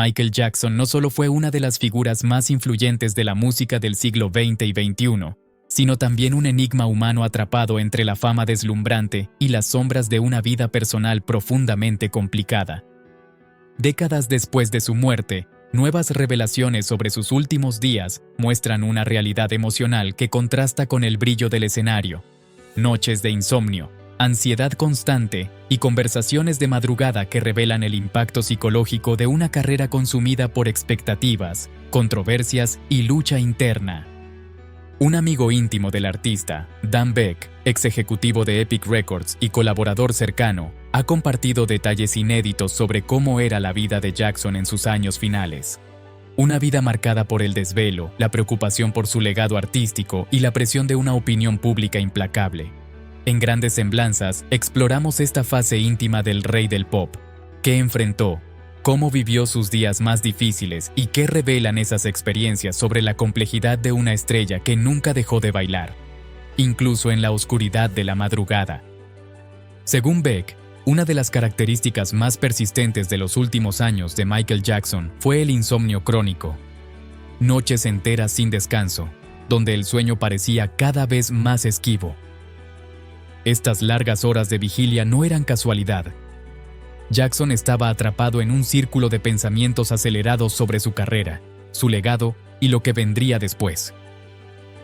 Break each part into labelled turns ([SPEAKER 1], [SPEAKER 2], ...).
[SPEAKER 1] Michael Jackson no solo fue una de las figuras más influyentes de la música del siglo XX y XXI, sino también un enigma humano atrapado entre la fama deslumbrante y las sombras de una vida personal profundamente complicada. Décadas después de su muerte, nuevas revelaciones sobre sus últimos días muestran una realidad emocional que contrasta con el brillo del escenario. Noches de insomnio, ansiedad constante y conversaciones de madrugada que revelan el impacto psicológico de una carrera consumida por expectativas, controversias y lucha interna. Un amigo íntimo del artista, Dan Beck, ex ejecutivo de Epic Records y colaborador cercano, ha compartido detalles inéditos sobre cómo era la vida de Jackson en sus años finales. Una vida marcada por el desvelo, la preocupación por su legado artístico y la presión de una opinión pública implacable. En Grandes Semblanzas, exploramos esta fase íntima del rey del pop. ¿Qué enfrentó? ¿Cómo vivió sus días más difíciles y qué revelan esas experiencias sobre la complejidad de una estrella que nunca dejó de bailar, incluso en la oscuridad de la madrugada? Según Beck, una de las características más persistentes de los últimos años de Michael Jackson fue el insomnio crónico. Noches enteras sin descanso, donde el sueño parecía cada vez más esquivo. Estas largas horas de vigilia no eran casualidad. Jackson estaba atrapado en un círculo de pensamientos acelerados sobre su carrera, su legado y lo que vendría después.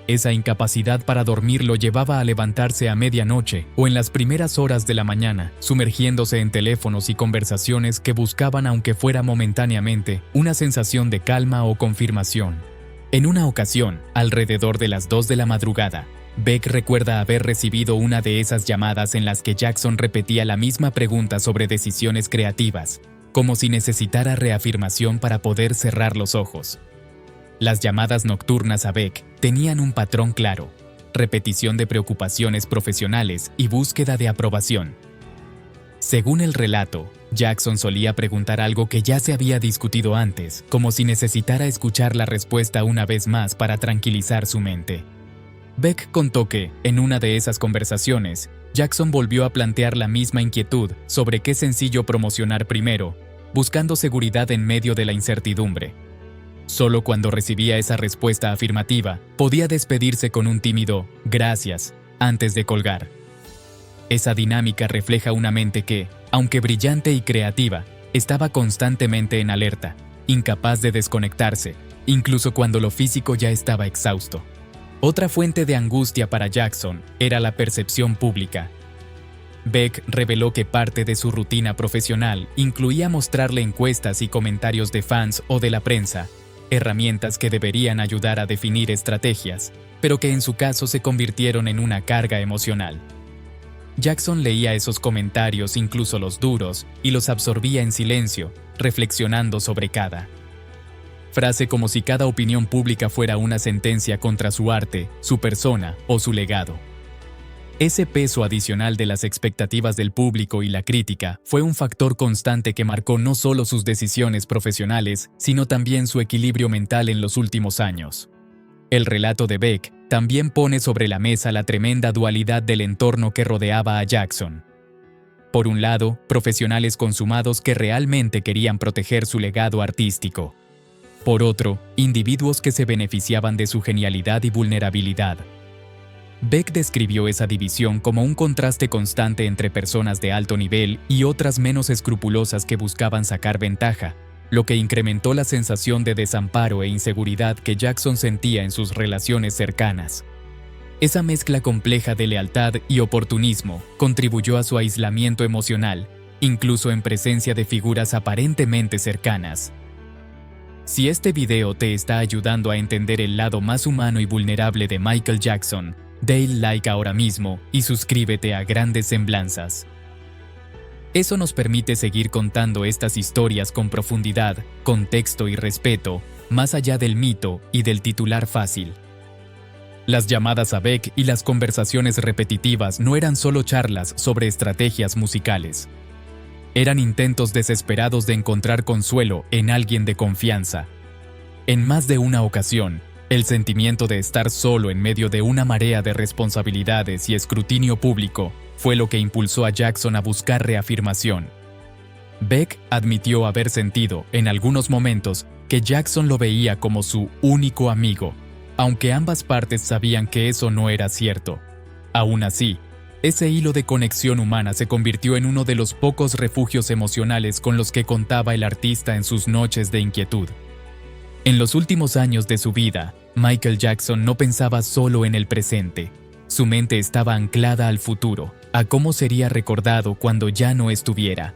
[SPEAKER 1] Esa incapacidad para dormir lo llevaba a levantarse a medianoche o en las primeras horas de la mañana, sumergiéndose en teléfonos y conversaciones que buscaban, aunque fuera momentáneamente, una sensación de calma o confirmación. En una ocasión, alrededor de las 2 de la madrugada, Beck recuerda haber recibido una de esas llamadas en las que Jackson repetía la misma pregunta sobre decisiones creativas, como si necesitara reafirmación para poder cerrar los ojos. Las llamadas nocturnas a Beck tenían un patrón claro: repetición de preocupaciones profesionales y búsqueda de aprobación. Según el relato, Jackson solía preguntar algo que ya se había discutido antes, como si necesitara escuchar la respuesta una vez más para tranquilizar su mente. Beck contó que, en una de esas conversaciones, Jackson volvió a plantear la misma inquietud sobre qué sencillo promocionar primero, buscando seguridad en medio de la incertidumbre. Solo cuando recibía esa respuesta afirmativa, podía despedirse con un tímido «gracias» antes de colgar. Esa dinámica refleja una mente que, aunque brillante y creativa, estaba constantemente en alerta, incapaz de desconectarse, incluso cuando lo físico ya estaba exhausto. Otra fuente de angustia para Jackson era la percepción pública. Beck reveló que parte de su rutina profesional incluía mostrarle encuestas y comentarios de fans o de la prensa, herramientas que deberían ayudar a definir estrategias, pero que en su caso se convirtieron en una carga emocional. Jackson leía esos comentarios, incluso los duros, y los absorbía en silencio, reflexionando sobre cada frase, como si cada opinión pública fuera una sentencia contra su arte, su persona o su legado. Ese peso adicional de las expectativas del público y la crítica fue un factor constante que marcó no solo sus decisiones profesionales, sino también su equilibrio mental en los últimos años. El relato de Beck también pone sobre la mesa la tremenda dualidad del entorno que rodeaba a Jackson. Por un lado, profesionales consumados que realmente querían proteger su legado artístico. Por otro, individuos que se beneficiaban de su genialidad y vulnerabilidad. Beck describió esa división como un contraste constante entre personas de alto nivel y otras menos escrupulosas que buscaban sacar ventaja, lo que incrementó la sensación de desamparo e inseguridad que Jackson sentía en sus relaciones cercanas. Esa mezcla compleja de lealtad y oportunismo contribuyó a su aislamiento emocional, incluso en presencia de figuras aparentemente cercanas. Si este video te está ayudando a entender el lado más humano y vulnerable de Michael Jackson, dale like ahora mismo y suscríbete a Grandes Semblanzas. Eso nos permite seguir contando estas historias con profundidad, contexto y respeto, más allá del mito y del titular fácil. Las llamadas a Beck y las conversaciones repetitivas no eran solo charlas sobre estrategias musicales. Eran intentos desesperados de encontrar consuelo en alguien de confianza. En más de una ocasión, el sentimiento de estar solo en medio de una marea de responsabilidades y escrutinio público fue lo que impulsó a Jackson a buscar reafirmación. Beck admitió haber sentido, en algunos momentos, que Jackson lo veía como su único amigo, aunque ambas partes sabían que eso no era cierto. Aún así, ese hilo de conexión humana se convirtió en uno de los pocos refugios emocionales con los que contaba el artista en sus noches de inquietud. En los últimos años de su vida, Michael Jackson no pensaba solo en el presente. Su mente estaba anclada al futuro, a cómo sería recordado cuando ya no estuviera.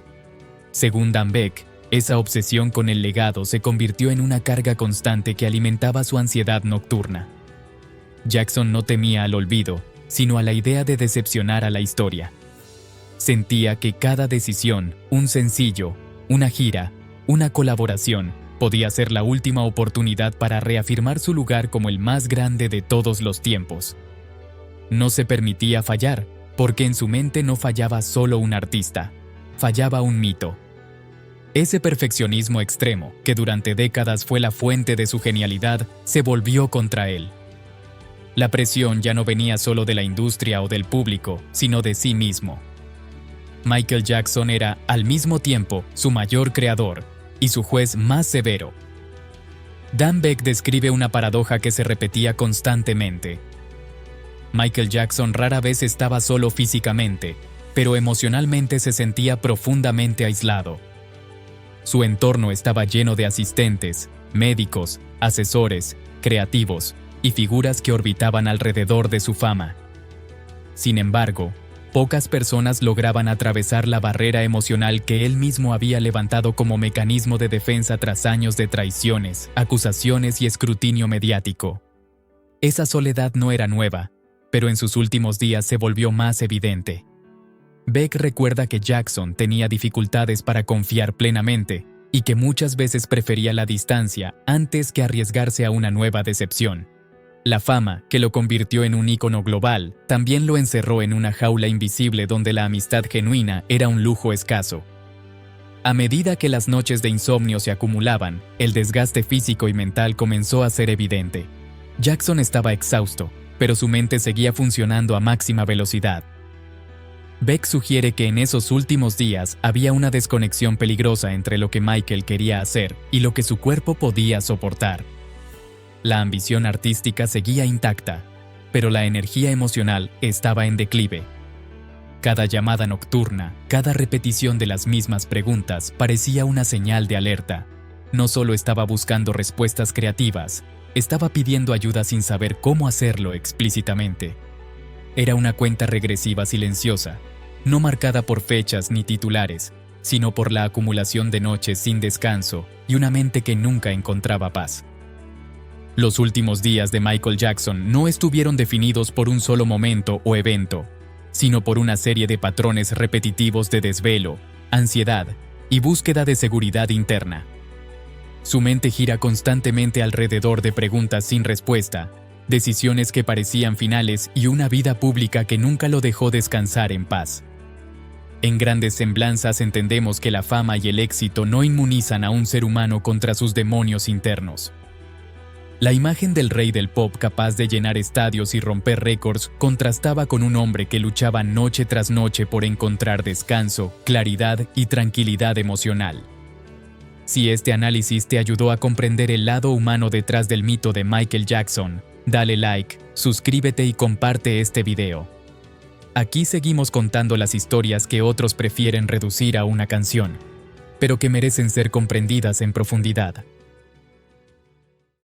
[SPEAKER 1] Según Dan Beck, esa obsesión con el legado se convirtió en una carga constante que alimentaba su ansiedad nocturna. Jackson no temía al olvido, sino a la idea de decepcionar a la historia. Sentía que cada decisión, un sencillo, una gira, una colaboración, podía ser la última oportunidad para reafirmar su lugar como el más grande de todos los tiempos. No se permitía fallar, porque en su mente no fallaba solo un artista, fallaba un mito. Ese perfeccionismo extremo, que durante décadas fue la fuente de su genialidad, se volvió contra él. La presión ya no venía solo de la industria o del público, sino de sí mismo. Michael Jackson era, al mismo tiempo, su mayor creador y su juez más severo. Dan Beck describe una paradoja que se repetía constantemente. Michael Jackson rara vez estaba solo físicamente, pero emocionalmente se sentía profundamente aislado. Su entorno estaba lleno de asistentes, médicos, asesores, creativos y figuras que orbitaban alrededor de su fama. Sin embargo, pocas personas lograban atravesar la barrera emocional que él mismo había levantado como mecanismo de defensa tras años de traiciones, acusaciones y escrutinio mediático. Esa soledad no era nueva, pero en sus últimos días se volvió más evidente. Beck recuerda que Jackson tenía dificultades para confiar plenamente y que muchas veces prefería la distancia antes que arriesgarse a una nueva decepción. La fama, que lo convirtió en un ícono global, también lo encerró en una jaula invisible donde la amistad genuina era un lujo escaso. A medida que las noches de insomnio se acumulaban, el desgaste físico y mental comenzó a ser evidente. Jackson estaba exhausto, pero su mente seguía funcionando a máxima velocidad. Beck sugiere que en esos últimos días había una desconexión peligrosa entre lo que Michael quería hacer y lo que su cuerpo podía soportar. La ambición artística seguía intacta, pero la energía emocional estaba en declive. Cada llamada nocturna, cada repetición de las mismas preguntas parecía una señal de alerta. No solo estaba buscando respuestas creativas, estaba pidiendo ayuda sin saber cómo hacerlo explícitamente. Era una cuenta regresiva silenciosa, no marcada por fechas ni titulares, sino por la acumulación de noches sin descanso y una mente que nunca encontraba paz. Los últimos días de Michael Jackson no estuvieron definidos por un solo momento o evento, sino por una serie de patrones repetitivos de desvelo, ansiedad y búsqueda de seguridad interna. Su mente gira constantemente alrededor de preguntas sin respuesta, decisiones que parecían finales y una vida pública que nunca lo dejó descansar en paz. En grandes semblanzas entendemos que la fama y el éxito no inmunizan a un ser humano contra sus demonios internos. La imagen del rey del pop capaz de llenar estadios y romper récords contrastaba con un hombre que luchaba noche tras noche por encontrar descanso, claridad y tranquilidad emocional. Si este análisis te ayudó a comprender el lado humano detrás del mito de Michael Jackson, dale like, suscríbete y comparte este video. Aquí seguimos contando las historias que otros prefieren reducir a una canción, pero que merecen ser comprendidas en profundidad.